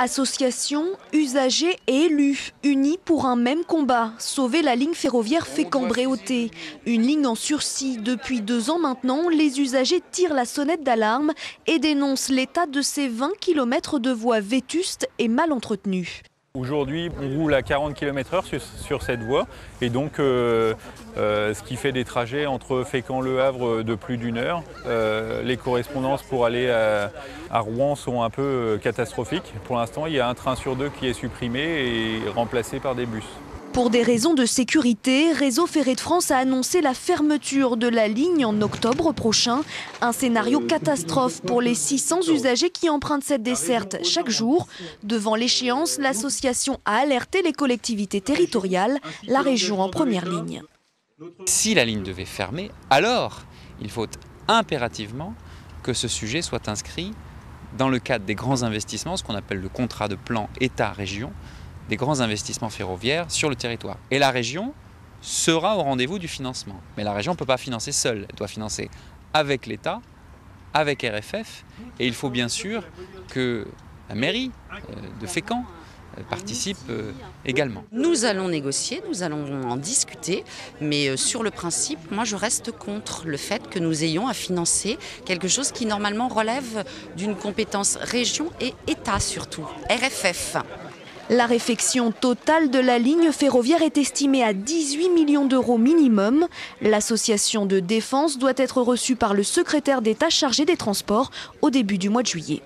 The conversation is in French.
Associations, usagers et élus, unis pour un même combat, sauver la ligne ferroviaire Fécamp-Bréauté. Une ligne en sursis. Depuis 2 ans maintenant, les usagers tirent la sonnette d'alarme et dénoncent l'état de ces 20 km de voies vétustes et mal entretenues. Aujourd'hui, on roule à 40 km/h sur cette voie et donc ce qui fait des trajets entre Fécamp-Le Havre de plus d'1 heure. Les correspondances pour aller à Rouen sont un peu catastrophiques. Pour l'instant, il y a un train sur 2 qui est supprimé et remplacé par des bus. Pour des raisons de sécurité, Réseau Ferré de France a annoncé la fermeture de la ligne en octobre prochain. Un scénario catastrophe pour les 600 usagers qui empruntent cette desserte chaque jour. Devant l'échéance, l'association a alerté les collectivités territoriales, la région en première ligne. Si la ligne devait fermer, alors il faut impérativement que ce sujet soit inscrit dans le cadre des grands investissements, ce qu'on appelle le contrat de plan État-région, des grands investissements ferroviaires sur le territoire. Et la région sera au rendez-vous du financement. Mais la région ne peut pas financer seule, elle doit financer avec l'État, avec RFF, et il faut bien sûr que la mairie de Fécamp participe également. Nous allons négocier, nous allons en discuter, mais sur le principe, moi je reste contre le fait que nous ayons à financer quelque chose qui normalement relève d'une compétence région et État surtout, RFF. La réfection totale de la ligne ferroviaire est estimée à 18 millions d'euros minimum. L'association de défense doit être reçue par le secrétaire d'État chargé des Transports au début du mois de juillet.